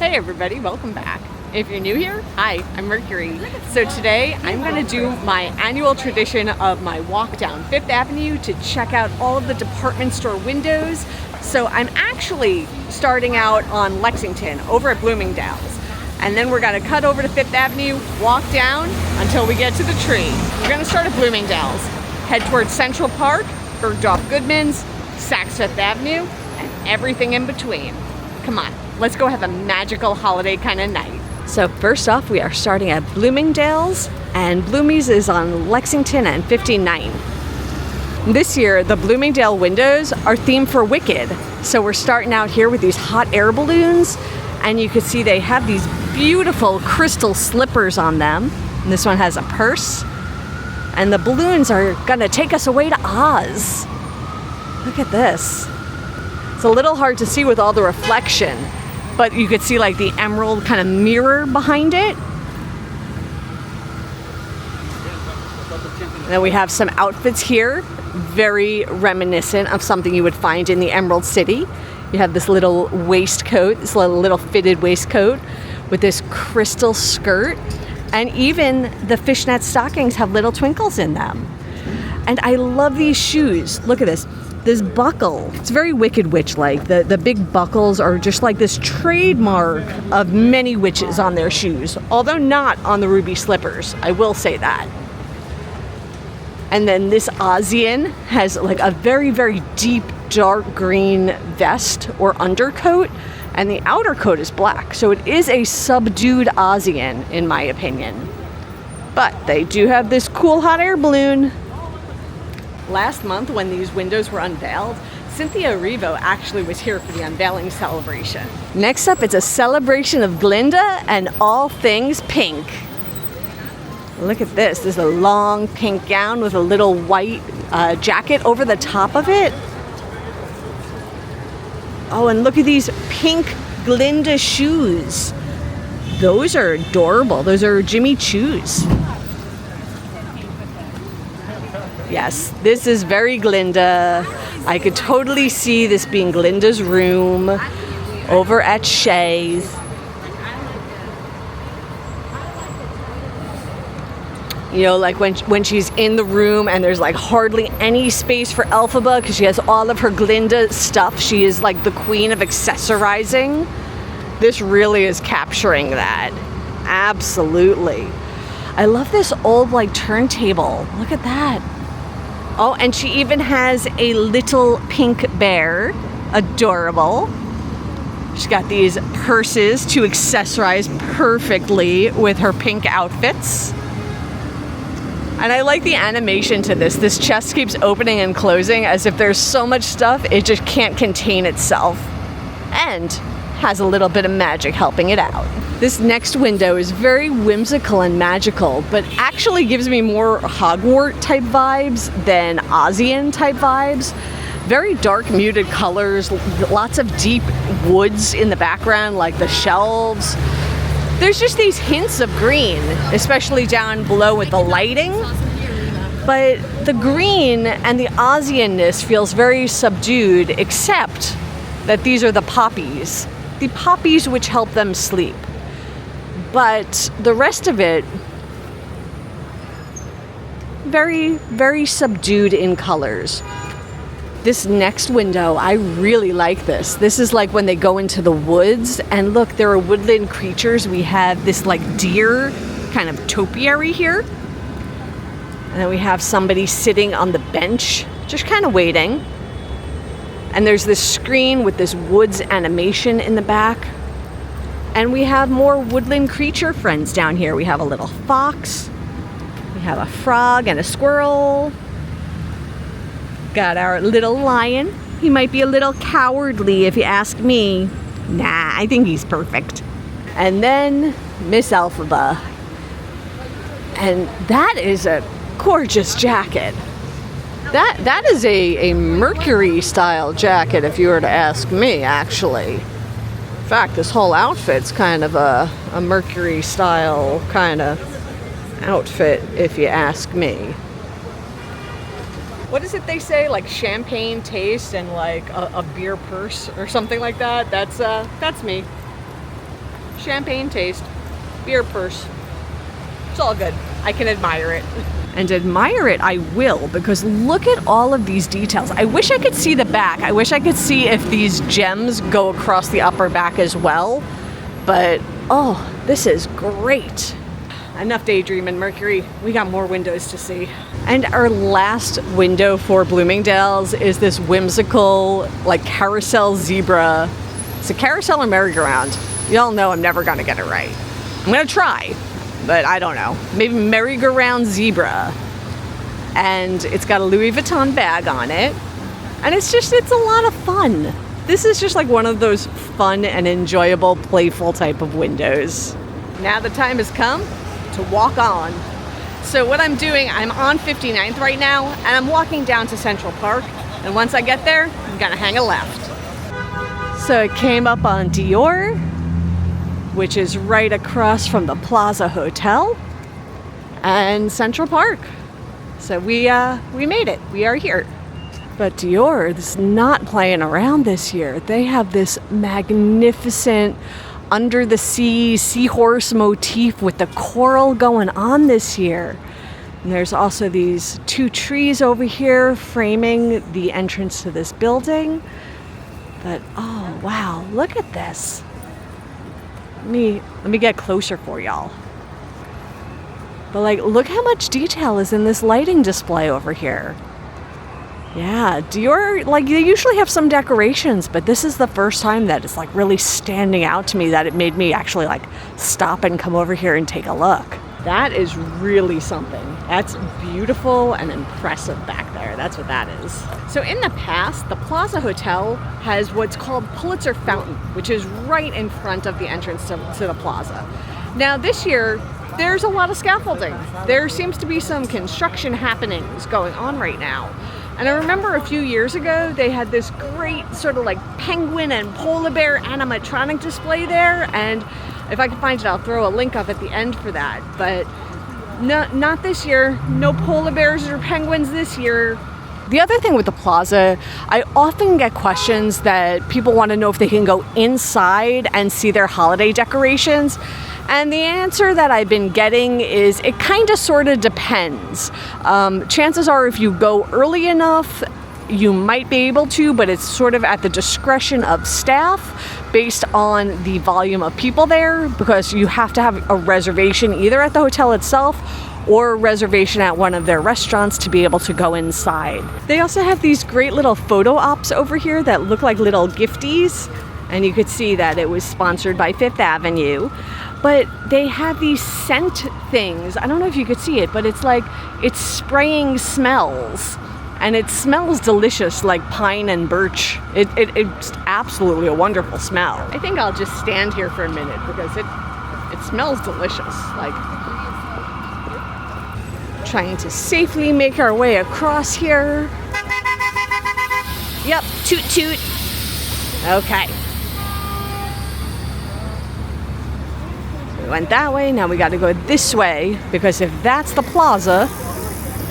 Hey everybody, welcome back. If you're new here, hi, I'm Mercury. So today I'm going to do my annual tradition of my walk down Fifth Avenue to check out all of the department store windows. So I'm actually starting out on Lexington over at Bloomingdale's. And then we're going to cut over to Fifth Avenue, walk down until we get to the tree. We're going to start at Bloomingdale's, head towards Central Park, Bergdorf Goodman's, Saks Fifth Avenue, and everything in between. Come on, let's go have a magical holiday kind of night. So first off, we are starting at Bloomingdale's, and Bloomies is on Lexington and 59. This year, the Bloomingdale windows are themed for Wicked. So we're starting out here with these hot air balloons, and you can see they have these beautiful crystal slippers on them. And this one has a purse, and the balloons are gonna take us away to Oz. Look at this. It's a little hard to see with all the reflection, but you could see like the emerald kind of mirror behind it. And then we have some outfits here, very reminiscent of something you would find in the Emerald City. You have this little waistcoat, this little fitted waistcoat with this crystal skirt, and even the fishnet stockings have little twinkles in them. And I love these shoes. Look at this. This buckle, it's very Wicked Witch-like. The big buckles are just like this trademark of many witches on their shoes, although not on the ruby slippers, I will say that. And then this Ozian has like a very, very deep dark green vest or undercoat, and the outer coat is black. So it is a subdued Ozian, in my opinion. But they do have this cool hot air balloon. Last month, when these windows were unveiled, Cynthia Erivo actually was here for the unveiling celebration. Next up, it's a celebration of Glinda and all things pink. Look at this. There's a long pink gown with a little white jacket over the top of it. Oh, and look at these pink Glinda shoes. Those are adorable. Those are Jimmy Choo's. Yes, this is very Glinda. I could totally see this being Glinda's room over at Shay's. You know, like when she's in the room and there's like hardly any space for Elphaba because she has all of her Glinda stuff. She is like the queen of accessorizing. This really is capturing that. Absolutely. I love this old like turntable. Look at that. Oh, and she even has a little pink bear. Adorable. She's got these purses to accessorize perfectly with her pink outfits. And I like the animation to this. This chest keeps opening and closing as if there's so much stuff it just can't contain itself. And has a little bit of magic helping it out. This next window is very whimsical and magical, but actually gives me more Hogwarts type vibes than Ozian type vibes. Very dark muted colors, lots of deep woods in the background, like the shelves. There's just these hints of green, especially down below with the lighting. But the green and the Ozian-ness feels very subdued, except that these are the poppies. The poppies which help them sleep. But the rest of it, very, very subdued in colors. This next window, I really like this. This is like when they go into the woods, and look, there are woodland creatures. We have this like deer kind of topiary here. And then we have somebody sitting on the bench, just kind of waiting. And there's this screen with this woods animation in the back. And we have more woodland creature friends down here. We have a little fox. We have a frog and a squirrel. Got our little lion. He might be a little cowardly if you ask me. Nah, I think he's perfect. And then Miss Elphaba. And that is a gorgeous jacket. That is a Mercury style jacket if you were to ask me, actually. In fact, this whole outfit's kind of a Mercury style kind of outfit if you ask me. What is it they say, like champagne taste and like a beer purse or something like that? That's me. champagne taste, beer purse. It's all good. I can admire it. And admire it I will, because look at all of these details. I wish I could see the back. I wish I could see if these gems go across the upper back as well. But, oh, this is great. Enough daydreaming, Mercury. We got more windows to see. And our last window for Bloomingdale's is this whimsical, like, carousel zebra. It's a carousel or merry-go-round. Y'all know I'm never gonna get it right. I'm gonna try, but I don't know. Maybe merry-go-round zebra. And it's got a Louis Vuitton bag on it. And it's a lot of fun. This is just like one of those fun and enjoyable, playful type of windows. Now the time has come to walk on. So what I'm doing, I'm on 59th right now, and I'm walking down to Central Park. And once I get there, I'm gonna hang a left. So I came up on Dior, which is right across from the Plaza Hotel and Central Park. So we made it. We are here. But Dior is not playing around this year. They have this magnificent under the sea seahorse motif with the coral going on this year. And there's also these two trees over here framing the entrance to this building. But oh wow, look at this. Let me get closer for y'all. But like, look how much detail is in this lighting display over here. Yeah, Dior, like, they usually have some decorations, but this is the first time that it's like really standing out to me that it made me actually like stop and come over here and take a look. That is really something. That's beautiful and impressive back there. That's what that is. So in the past, the Plaza Hotel has what's called Pulitzer Fountain, which is right in front of the entrance to the plaza. Now this year, there's a lot of scaffolding. There seems to be some construction happenings going on right now. And I remember a few years ago, they had this great sort of like penguin and polar bear animatronic display there. And if I can find it, I'll throw a link up at the end for that. But no, not this year. No polar bears or penguins this year. The other thing with the plaza, I often get questions that people want to know if they can go inside and see their holiday decorations. And the answer that I've been getting is it kind of sort of depends. Chances are if you go early enough, you might be able to, but it's sort of at the discretion of staff based on the volume of people there, because you have to have a reservation either at the hotel itself or a reservation at one of their restaurants to be able to go inside. They also have these great little photo ops over here that look like little gifties, and you could see that it was sponsored by Fifth Avenue. But they have these scent things. I don't know if you could see it, but it's like it's spraying smells. And it smells delicious, like pine and birch. It's absolutely a wonderful smell. I think I'll just stand here for a minute because it smells delicious. Like, trying to safely make our way across here. Yep, toot toot. Okay. So we went that way, now we gotta go this way, because if that's the plaza,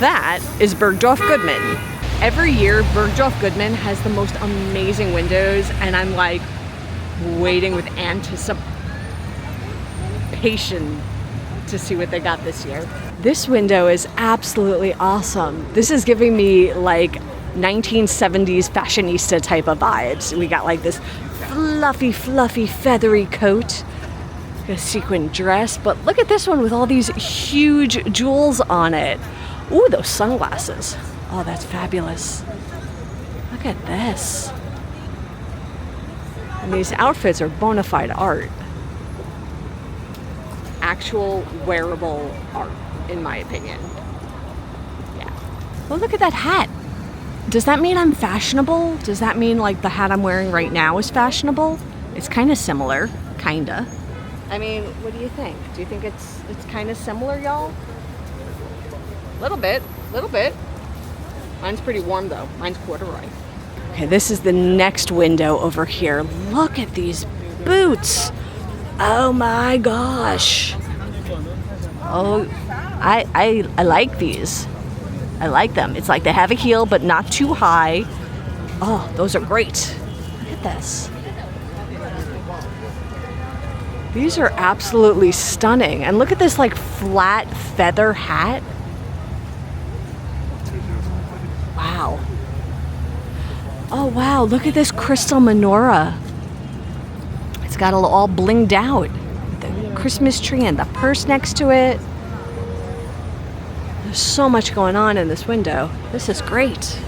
that is Bergdorf Goodman. Every year, Bergdorf Goodman has the most amazing windows, and I'm like waiting with anticipation to see what they got this year. This window is absolutely awesome. This is giving me like 1970s fashionista type of vibes. We got like this fluffy, feathery coat, a sequin dress, but look at this one with all these huge jewels on it. Ooh, those sunglasses. Oh, that's fabulous. Look at this. And these outfits are bona fide art. Actual wearable art, in my opinion. Yeah. Well, look at that hat. Does that mean I'm fashionable? Does that mean like the hat I'm wearing right now is fashionable? It's kind of similar, kinda. I mean, what do you think? Do you think it's kind of similar, y'all? Little bit. Mine's pretty warm though. Mine's corduroy. Okay, this is the next window over here. Look at these boots. Oh my gosh. Oh, I like these. I like them. It's like they have a heel, but not too high. Oh, those are great. Look at this. These are absolutely stunning. And look at this like flat feather hat. Wow. Oh wow, look at this crystal menorah. It's got all blinged out. The Christmas tree and the purse next to it. There's so much going on in this window. This is great.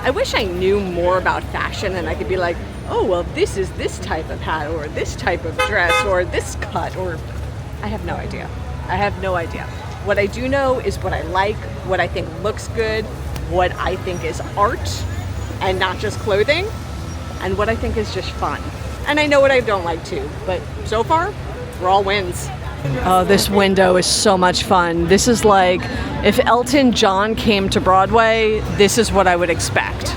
I wish I knew more about fashion and I could be like, oh, well, this is this type of hat or this type of dress or this cut or... I have no idea. I have no idea. What I do know is what I like, what I think looks good, what I think is art and not just clothing, and what I think is just fun. And I know what I don't like too, but so far, we're all wins. Oh, this window is so much fun. This is like, if Elton John came to Broadway, this is what I would expect.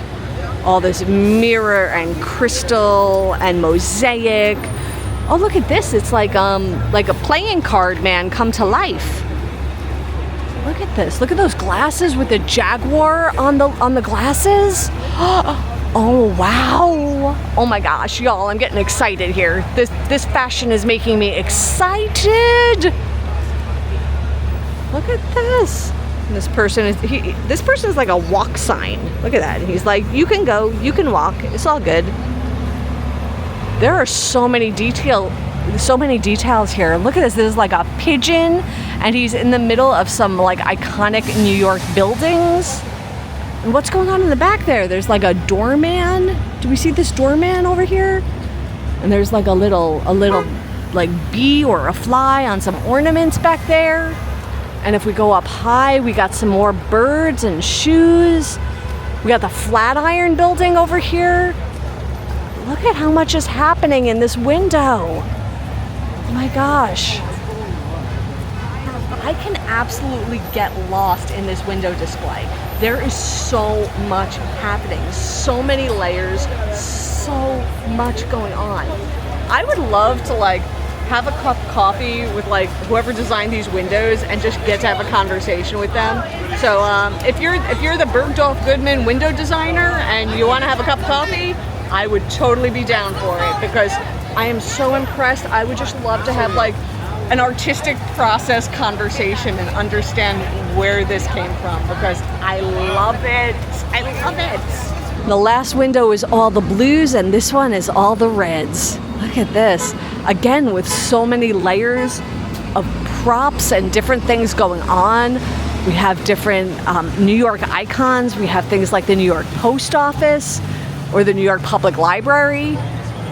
All this mirror and crystal and mosaic. Oh, look at this. It's like a playing card man come to life. Look at this. Look at those glasses with the jaguar on the glasses. Oh, wow. Oh my gosh, y'all, I'm getting excited here. This fashion is making me excited. Look at this. And this person is like a walk sign. Look at that. He's like, you can go, you can walk. It's all good. There are so many details here. Look at this. This is like a pigeon, and he's in the middle of some like iconic New York buildings. And what's going on in the back there? There's like a doorman. Do we see this doorman over here? And there's like a little like bee or a fly on some ornaments back there. And if we go up high, we got some more birds and shoes. We got the Flatiron building over here. Look at how much is happening in this window. Oh my gosh. I can absolutely get lost in this window display. There is so much happening, so many layers, so much going on. I would love to like have a cup of coffee with like whoever designed these windows and just get to have a conversation with them. So if you're the Bergdorf Goodman window designer and you want to have a cup of coffee, I would totally be down for it because I am so impressed. I would just love to have like an artistic process conversation and understand where this came from because I love it. I love it. The last window is all the blues and this one is all the reds. Look at this. Again, with so many layers of props and different things going on. We have different New York icons. We have things like the New York Post Office or the New York Public Library.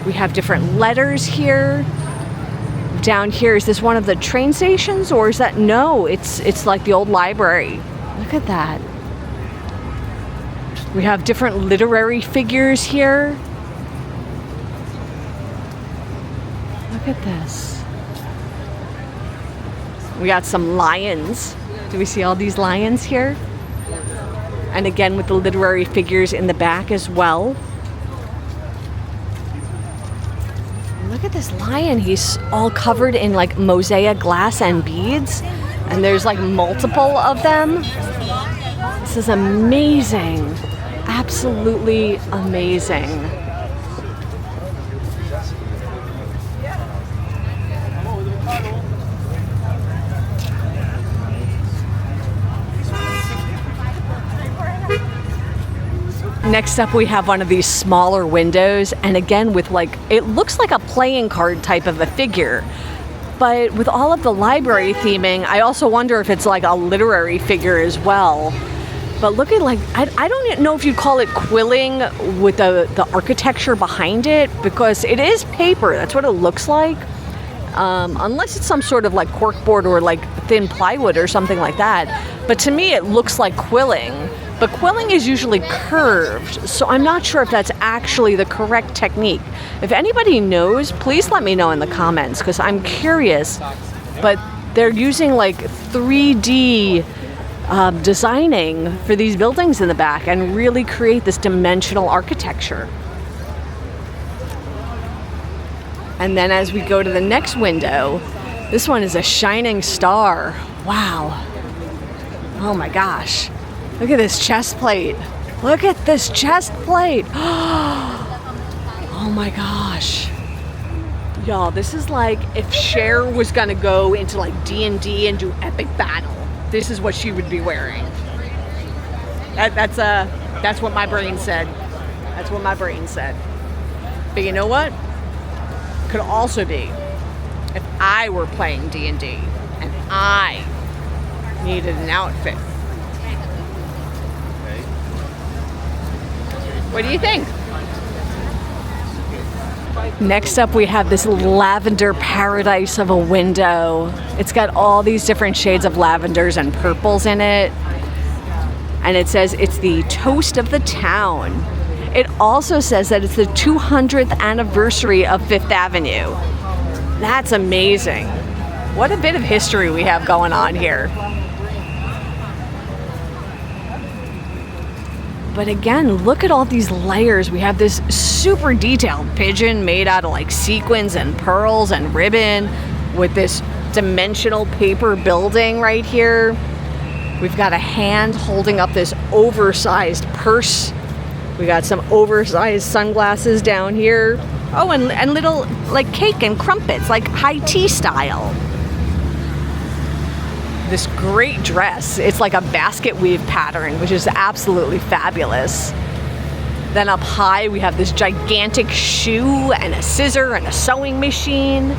We have different letters here. Down here, is this one of the train stations or is that, no, it's like the old library. Look at that. We have different literary figures here. Look at this. We got some lions. Do we see all these lions here? And again with the literary figures in the back as well. Look at this lion. He's all covered in like mosaic glass and beads. And there's like multiple of them. This is amazing. Absolutely amazing. Next up, we have one of these smaller windows, and again with like, it looks like a playing card type of a figure, but with all of the library theming, I also wonder if it's like a literary figure as well. But look at like, I don't know if you'd call it quilling with the architecture behind it, because it is paper, that's what it looks like. Unless it's some sort of like corkboard or like thin plywood or something like that. But to me, it looks like quilling. But quilling is usually curved, so I'm not sure if that's actually the correct technique. If anybody knows, please let me know in the comments, because I'm curious. But they're using like 3D designing for these buildings in the back and really create this dimensional architecture. And then as we go to the next window, this one is a shining star. Wow. Oh my gosh. Look at this chest plate. Look at this chest plate. Oh my gosh. Y'all, this is like if Cher was gonna go into like D&D and do epic battle. This is what she would be wearing. That's what my brain said. That's what my brain said. But you know what? Could also be if I were playing D&D and I needed an outfit. What do you think? Next up, we have this lavender paradise of a window. It's got all these different shades of lavenders and purples in it. And it says it's the toast of the town. It also says that it's the 200th anniversary of Fifth Avenue. That's amazing. What a bit of history we have going on here. But again, look at all these layers. We have this super detailed pigeon made out of like sequins and pearls and ribbon with this dimensional paper building right here. We've got a hand holding up this oversized purse. We got some oversized sunglasses down here. Oh, and little like cake and crumpets, like high tea style. This great dress. It's like a basket weave pattern, which is absolutely fabulous. Then up high, we have this gigantic shoe and a scissor and a sewing machine.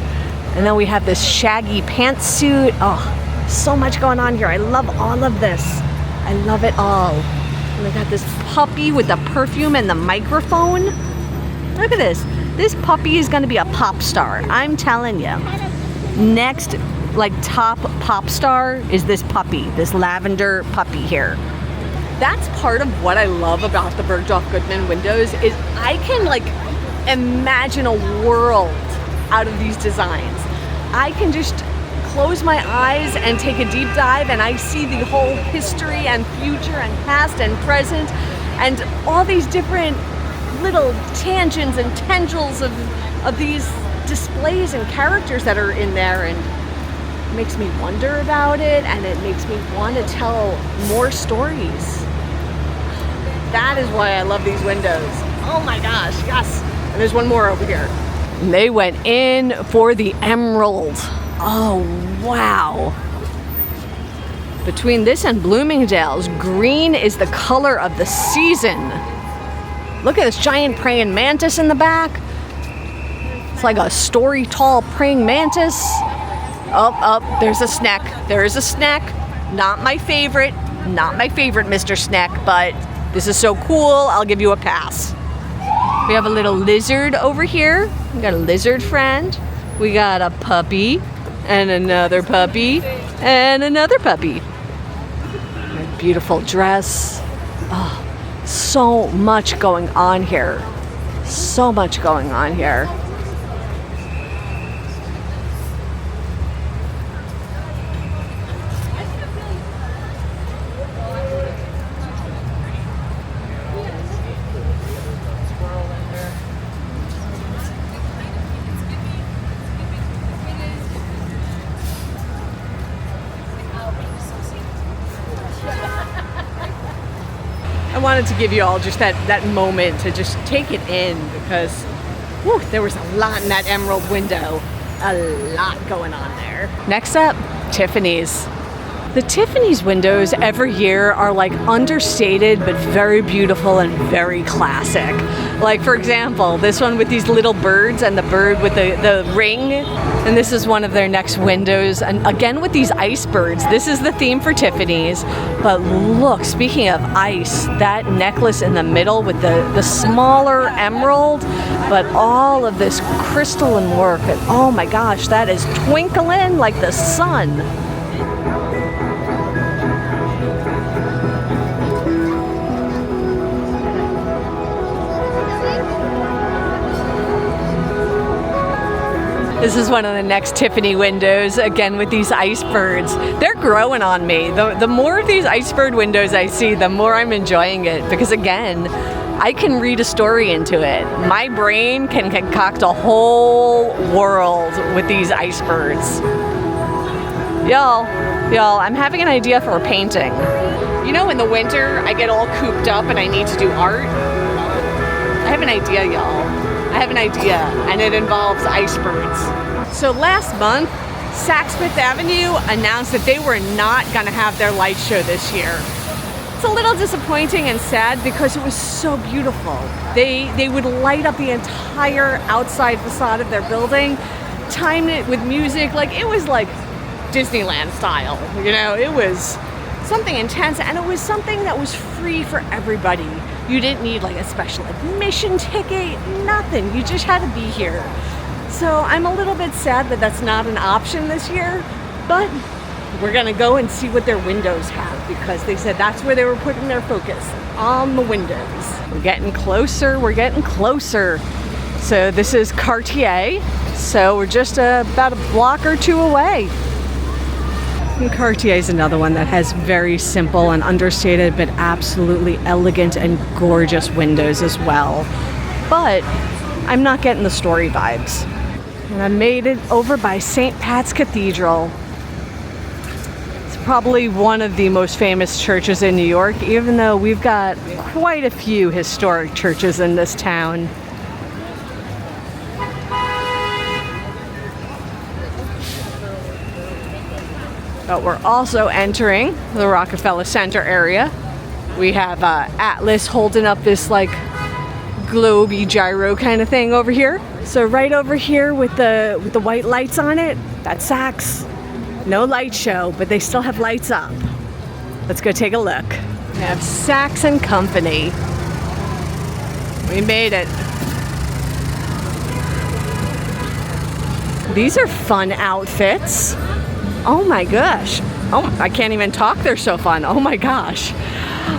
And then we have this shaggy pantsuit. Oh, so much going on here. I love all of this. I love it all. And we got this puppy with the perfume and the microphone. Look at this. This puppy is gonna be a pop star. I'm telling you. Next, like top pop star is this puppy, this lavender puppy here. That's part of what I love about the Bergdorf Goodman windows is I can like imagine a world out of these designs. I can just close my eyes and take a deep dive and I see the whole history and future and past and present and all these different little tangents and tendrils of these displays and characters that are in there, and it makes me wonder about it and it makes me want to tell more stories. That is why I love these windows. Oh my gosh, yes. And there's one more over here. And they went in for the emerald. Oh, wow. Between this and Bloomingdale's, green is the color of the season. Look at this giant praying mantis in the back. It's like a story tall praying mantis. Oh, there's a snack. There is a snack. Not my favorite, Mr. Snack, but this is so cool, I'll give you a pass. We have a little lizard over here. We got a lizard friend. We got a puppy, and another puppy, and another puppy. A beautiful dress. Oh, so much going on here. So much going on here. I wanted to give you all just that moment to just take it in because whew, there was a lot in that emerald window. A lot going on there. Next up, Tiffany's. The Tiffany's windows every year are like understated but very beautiful and very classic. Like for example, this one with these little birds and the bird with the ring. And this is one of their next windows. And again with these icebergs. This is the theme for Tiffany's. But look, speaking of ice, that necklace in the middle with the smaller emerald, but all of this crystalline work. And oh my gosh, that is twinkling like the sun. This is one of the next Tiffany windows, again with these icebergs. They're growing on me. The more of these iceberg windows I see, the more I'm enjoying it because again, I can read a story into it. My brain can concoct a whole world with these icebergs. Y'all, I'm having an idea for a painting. You know, in the winter, I get all cooped up and I need to do art. I have an idea, y'all. I have an idea, and it involves icebergs. So last month, Saks Fifth Avenue announced that they were not gonna have their light show this year. It's a little disappointing and sad because it was so beautiful. They would light up the entire outside facade of their building, time it with music, like it was like Disneyland style, you know? It was something intense, and it was something that was free for everybody. You didn't need like a special admission ticket, nothing. You just had to be here. So I'm a little bit sad that that's not an option this year, but we're gonna go and see what their windows have, because they said that's where they were putting their focus, on the windows. We're getting closer, we're getting closer. So this is Cartier, so we're just about a block or two away. And Cartier is another one that has very simple and understated but absolutely elegant and gorgeous windows as well. But I'm not getting the story vibes. And I made it over by St. Pat's Cathedral. It's probably one of the most famous churches in New York, even though we've got quite a few historic churches in this town. But we're also entering the Rockefeller Center area. We have Atlas holding up this like globe-y gyro kind of thing over here. So right over here with the white lights on it, that's Saks. No light show, but they still have lights up. Let's go take a look. We have Saks and Company. We made it. These are fun outfits. Oh my gosh. Oh, I can't even talk, they're so fun. Oh my gosh.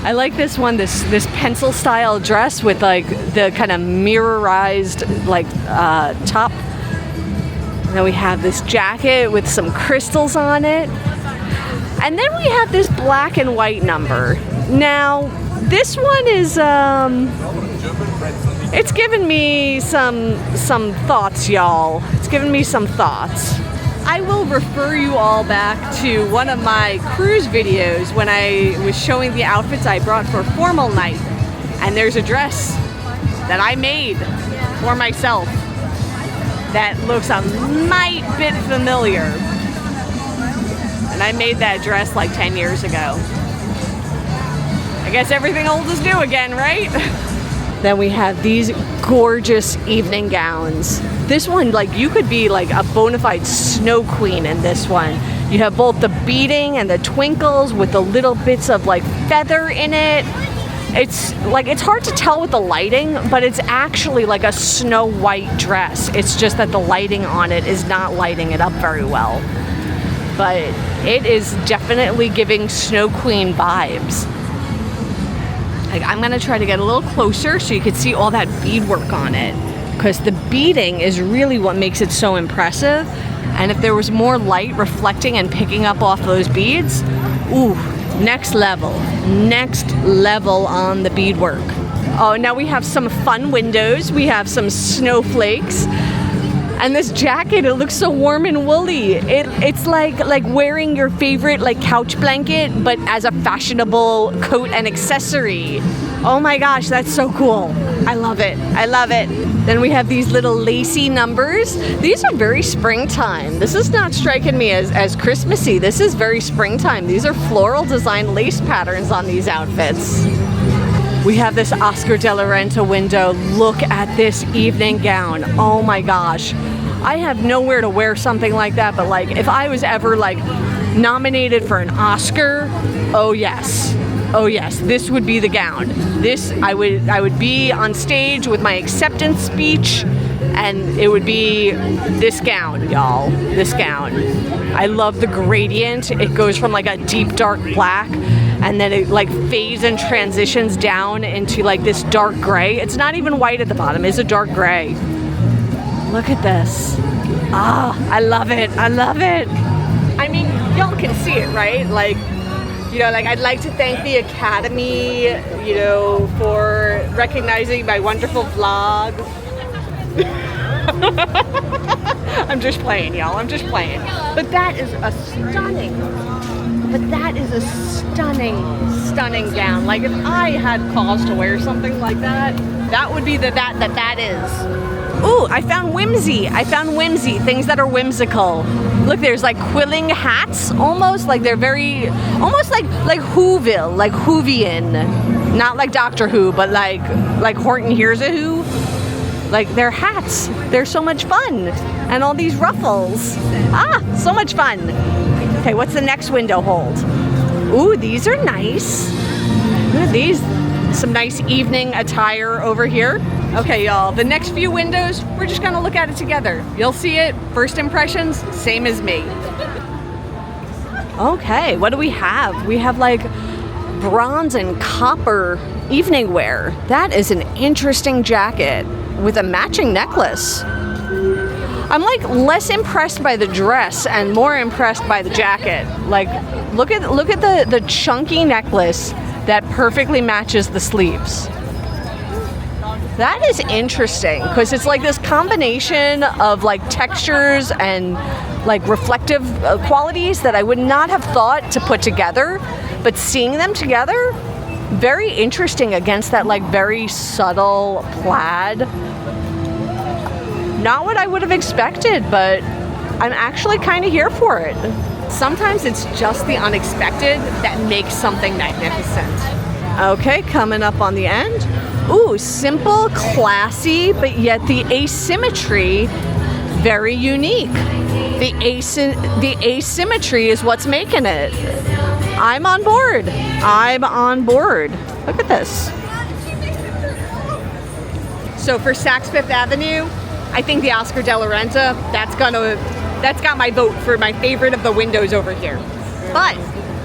I like this one, this pencil style dress with like the kind of mirrorized like top. And then we have this jacket with some crystals on it. And then we have this black and white number. Now, this one is it's given me some thoughts, y'all. It's given me some thoughts. I will refer you all back to one of my cruise videos when I was showing the outfits I brought for formal night. And there's a dress that I made for myself that looks a mite bit familiar. And I made that dress like 10 years ago. I guess everything old is new again, right? Then we have these gorgeous evening gowns. This one, like, you could be like a bona fide snow queen in this one. You have both the beading and the twinkles with the little bits of like feather in it. It's like, it's hard to tell with the lighting, but it's actually like a snow white dress. It's just that the lighting on it is not lighting it up very well. But it is definitely giving snow queen vibes. Like, I'm gonna try to get a little closer so you can see all that beadwork on it, because the beading is really what makes it so impressive. And if there was more light reflecting and picking up off those beads, ooh, next level on the beadwork. Oh, now we have some fun windows. We have some snowflakes. And this jacket, it looks so warm and woolly. It's like wearing your favorite like couch blanket, but as a fashionable coat and accessory. Oh my gosh, that's so cool. I love it. I love it. Then we have these little lacy numbers. These are very springtime. This is not striking me as Christmassy. This is very springtime. These are floral design lace patterns on these outfits. We have this Oscar de la Renta window. Look at this evening gown. Oh my gosh. I have nowhere to wear something like that, but like if I was ever like nominated for an Oscar, oh yes, this would be the gown. This, I would be on stage with my acceptance speech, and it would be this gown, y'all, this gown. I love the gradient. It goes from like a deep dark black, and then it like fades and transitions down into like this dark gray. It's not even white at the bottom, it's a dark gray. Look at this. Ah, I love it, I love it. I mean, y'all can see it, right? Like, you know, like I'd like to thank the Academy, you know, for recognizing my wonderful vlog. I'm just playing, y'all, I'm just playing. But that is a stunning but that is a stunning, stunning gown. Like if I had cause to wear something like that, that would be that is. Ooh, I found whimsy. Things that are whimsical. Look, there's like quilling hats, almost like they're very, almost like Whoville, like Whovian. Not like Doctor Who, but like Horton Hears a Who. Like they're hats. They're so much fun. And all these ruffles. So much fun. Okay, what's the next window hold? Ooh, these are nice. Look at these. Some nice evening attire over here. Okay, y'all, the next few windows, we're just gonna look at it together. You'll see it. First impressions, same as me. Okay, what do we have? We have like bronze and copper evening wear. That is an interesting jacket with a matching necklace. I'm like less impressed by the dress and more impressed by the jacket. Like, look at the chunky necklace that perfectly matches the sleeves. That is interesting because it's like this combination of like textures and like reflective qualities that I would not have thought to put together, but seeing them together, very interesting against that like very subtle plaid. Not what I would have expected, but I'm actually kind of here for it. Sometimes it's just the unexpected that makes something magnificent. Okay, coming up on the end. Ooh, simple, classy, but yet the asymmetry, very unique. The asymmetry is what's making it. I'm on board. Look at this. So for Saks Fifth Avenue, I think the Oscar de la Renta, that's got my vote for my favorite of the windows over here. But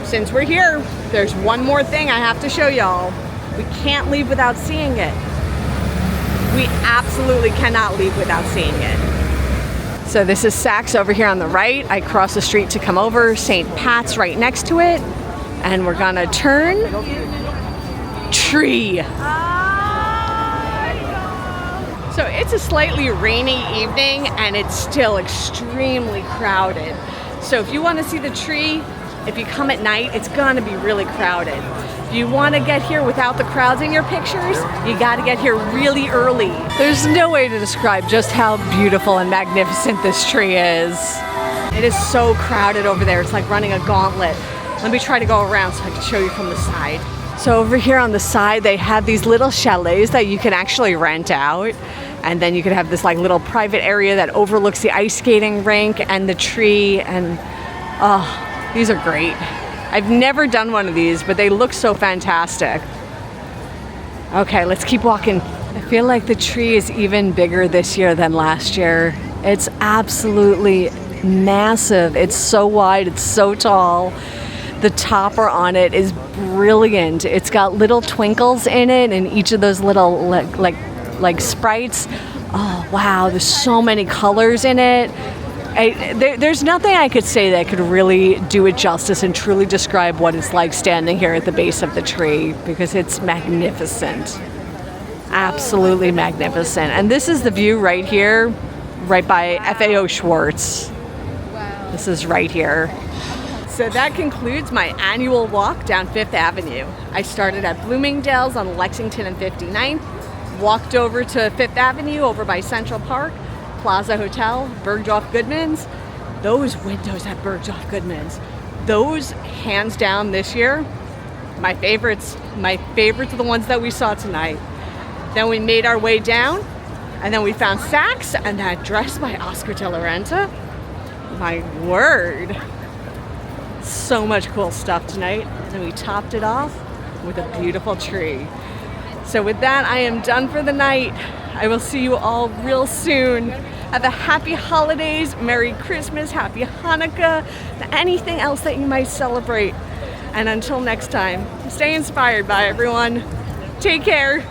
since we're here, there's one more thing I have to show y'all. We can't leave without seeing it. We absolutely cannot leave without seeing it. So this is Saks over here on the right. I cross the street to come over. St. Pat's right next to it. And we're gonna turn. Tree. So it's a slightly rainy evening and it's still extremely crowded. So if you want to see the tree, if you come at night, it's gonna be really crowded. If you want to get here without the crowds in your pictures, you got to get here really early. There's no way to describe just how beautiful and magnificent this tree is. It is so crowded over there. It's like running a gauntlet. Let me try to go around so I can show you from the side. So over here on the side, they have these little chalets that you can actually rent out. And then you could have this like little private area that overlooks the ice skating rink and the tree. And these are great. I've never done one of these, but they look so fantastic. Okay, let's keep walking. I feel like the tree is even bigger this year than last year. It's absolutely massive. It's so wide, it's so tall. The topper on it is brilliant. It's got little twinkles in it and each of those little like sprites. Oh wow, there's so many colors in it. There's nothing I could say that could really do it justice and truly describe what it's like standing here at the base of the tree, because it's magnificent. Absolutely magnificent. And this is the view right here, right by FAO Schwartz. Wow. This is right here. So that concludes my annual walk down Fifth Avenue. I started at Bloomingdale's on Lexington and 59th, walked over to Fifth Avenue over by Central Park, Plaza Hotel, Bergdorf Goodman's. Those windows at Bergdorf Goodman's, those hands down this year, my favorites are the ones that we saw tonight. Then we made our way down and then we found Saks and that dress by Oscar de la Renta. My word. So much cool stuff tonight. And then we topped it off with a beautiful tree. So with that, I am done for the night. I will see you all real soon. Have a happy holidays, Merry Christmas, Happy Hanukkah, anything else that you might celebrate. And until next time, stay inspired by everyone. Take care.